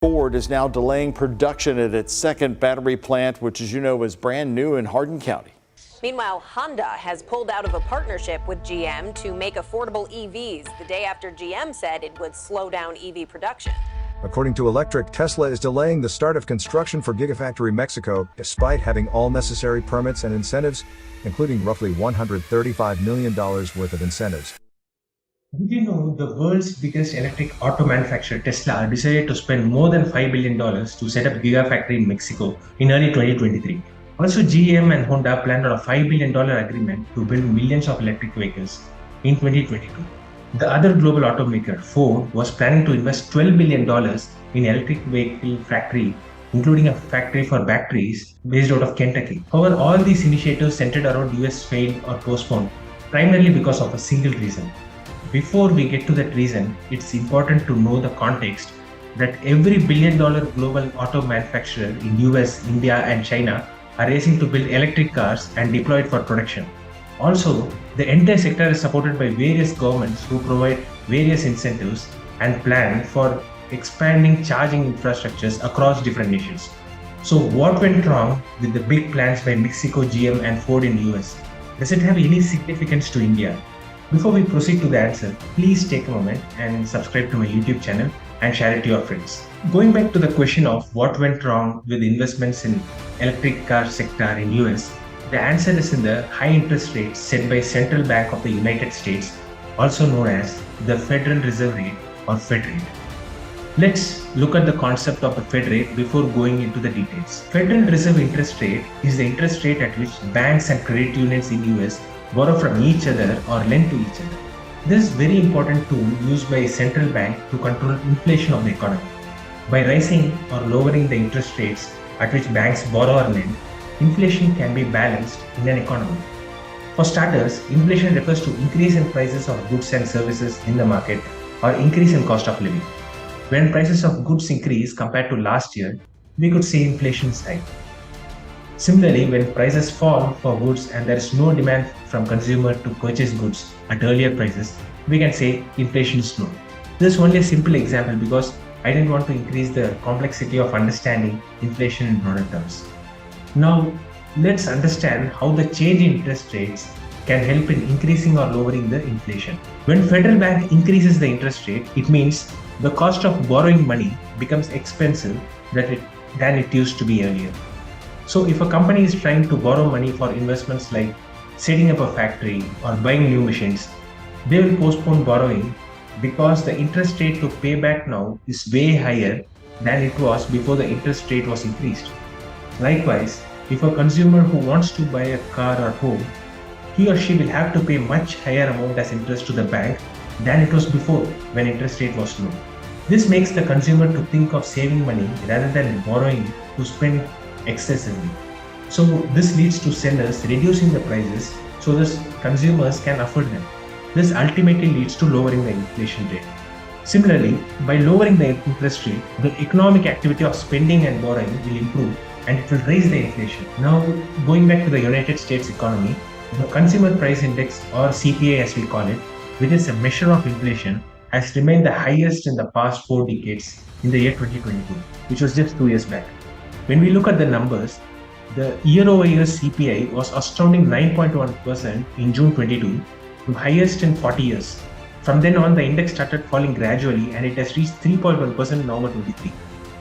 Ford is now delaying production at its second battery plant, which, as you know, is brand new in Hardin County. Meanwhile, Honda has pulled out of a partnership with GM to make affordable EVs the day after GM said it would slow down EV production. According to Electric, Tesla is delaying the start of construction for Gigafactory Mexico, despite having all necessary permits and incentives, including roughly $135 million worth of incentives. Did you know the world's biggest electric auto manufacturer, Tesla, decided to spend more than $5 billion to set up Gigafactory in Mexico in early 2023? Also, GM and Honda planned on a $5 billion agreement to build millions of electric vehicles in 2022. The other global automaker, Ford, was planning to invest $12 billion in electric vehicle factory, including a factory for batteries based out of Kentucky. However, all these initiatives centered around US failed or postponed, primarily because of a single reason. Before we get to that reason, it's important to know the context that every billion-dollar global auto manufacturer in US, India and China are racing to build electric cars and deploy it for production. Also, the entire sector is supported by various governments who provide various incentives and plan for expanding charging infrastructures across different nations. So what went wrong with the big plans by Mexico, GM and Ford in US? Does it have any significance to India? Before we proceed to the answer, please take a moment and subscribe to my YouTube channel and share it to your friends. Going back to the question of what went wrong with investments in electric car sector in US, the answer is in the high interest rates set by Central Bank of the United States, also known as the Federal Reserve Rate or Fed rate. Let's look at the concept of the Fed rate before going into the details. Federal Reserve interest rate is the interest rate at which banks and credit unions in US borrow from each other or lend to each other. This is very important tool used by a central bank to control inflation of the economy. By raising or lowering the interest rates at which banks borrow or lend, inflation can be balanced in an economy. For starters, inflation refers to increase in prices of goods and services in the market or increase in cost of living. When prices of goods increase compared to last year, we could see inflation is high. Similarly, when prices fall for goods and there is no demand from consumer to purchase goods at earlier prices, we can say inflation is low. This is only a simple example because I didn't want to increase the complexity of understanding inflation in broader terms. Now, let's understand how the change in interest rates can help in increasing or lowering the inflation. When Federal Bank increases the interest rate, it means the cost of borrowing money becomes expensive than it used to be earlier. So if a company is trying to borrow money for investments like setting up a factory or buying new machines, they will postpone borrowing because the interest rate to pay back now is way higher than it was before the interest rate was increased. Likewise, if a consumer who wants to buy a car or home, he or she will have to pay much higher amount as interest to the bank than it was before when interest rate was low. This makes the consumer to think of saving money rather than borrowing to spend excessively. So this leads to sellers reducing the prices so that consumers can afford them. This ultimately leads to lowering the inflation rate. Similarly, by lowering the interest rate, the economic activity of spending and borrowing will improve and it will raise the inflation. Now, going back to the United States economy, the Consumer Price Index or CPI as we call it, which is a measure of inflation, has remained the highest in the past 4 decades in the year 2022, which was just 2 years back. When we look at the numbers, the year-over-year CPI was astounding 9.1% in June 22, the highest in 40 years. From then on, the index started falling gradually and it has reached 3.1% in November 23.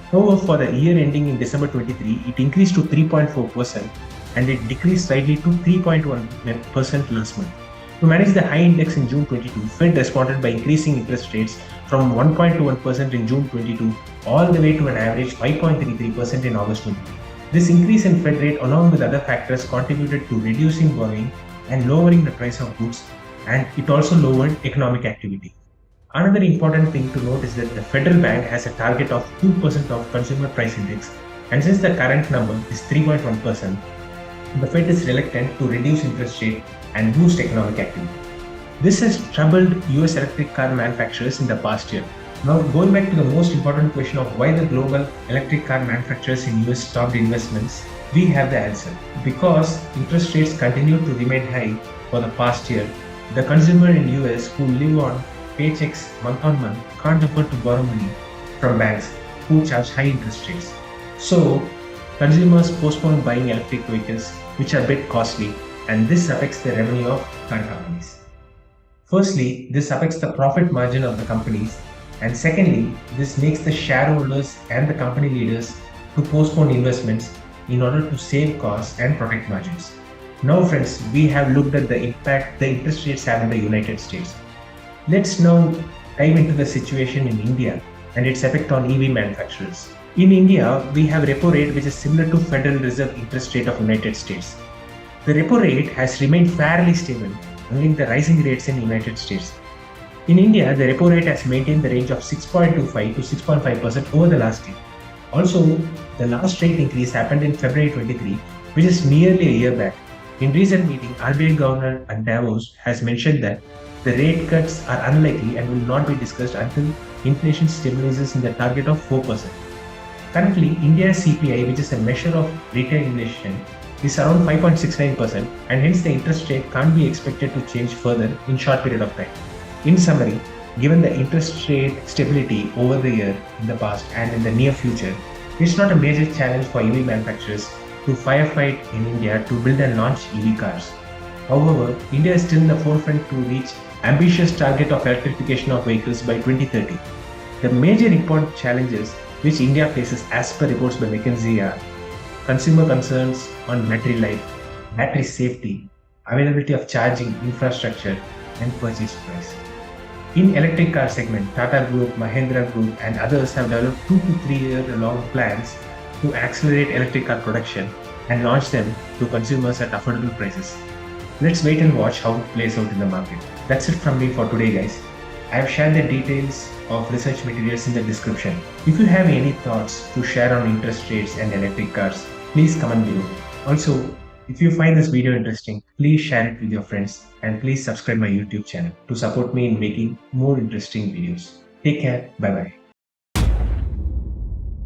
However, for the year ending in December 23, it increased to 3.4% and it decreased slightly to 3.1% last month. To manage the high index in June 22, Fed responded by increasing interest rates from 1.21% in June 22 all the way to an average 5.33% in August 23. This increase in Fed rate along with other factors contributed to reducing borrowing and lowering the price of goods, and it also lowered economic activity. Another important thing to note is that the Federal Bank has a target of 2% of Consumer Price Index, and since the current number is 3.1%, the Fed is reluctant to reduce interest rate and boost economic activity. This has troubled US electric car manufacturers in the past year. Now, going back to the most important question of why the global electric car manufacturers in US stopped investments, we have the answer. Because interest rates continue to remain high for the past year, the consumer in US who live on paychecks month on month can't afford to borrow money from banks. who charge high interest rates. So, consumers postpone buying electric vehicles, which are a bit costly, and this affects the revenue of car companies. Firstly, this affects the profit margin of the companies, and secondly, this makes the shareholders and the company leaders to postpone investments in order to save costs and protect margins. Now friends, we have looked at the impact the interest rates have in the United States. Let's now dive into the situation in India and its effect on EV manufacturers. In India, we have repo rate which is similar to Federal Reserve interest rate of United States. The repo rate has remained fairly stable, unlike the rising rates in United States. In India, the repo rate has maintained the range of 6.25 to 6.5% over the last year. Also, the last rate increase happened in February 23, which is nearly a year back. In recent meeting, RBI Governor at Davos has mentioned that the rate cuts are unlikely and will not be discussed until inflation stabilizes in the target of 4%. Currently, India's CPI, which is a measure of retail inflation, is around 5.69%, and hence the interest rate can't be expected to change further in short period of time. In summary, given the interest rate stability over the year in the past and in the near future, it's not a major challenge for EV manufacturers to firefight in India to build and launch EV cars. However, India is still in the forefront to reach ambitious target of electrification of vehicles by 2030. The major important challenges which India faces as per reports by McKinsey are consumer concerns on battery life, battery safety, availability of charging infrastructure, and purchase price. In electric car segment, Tata Group, Mahindra Group, and others have developed 2 to 3 year long plans to accelerate electric car production and launch them to consumers at affordable prices. Let's wait and watch how it plays out in the market. That's it from me for today, guys. I have shared the details of research materials in the description. If you have any thoughts to share on interest rates and electric cars, please comment below. Also, if you find this video interesting, please share it with your friends and please subscribe my YouTube channel to support me in making more interesting videos. Take care. Bye bye.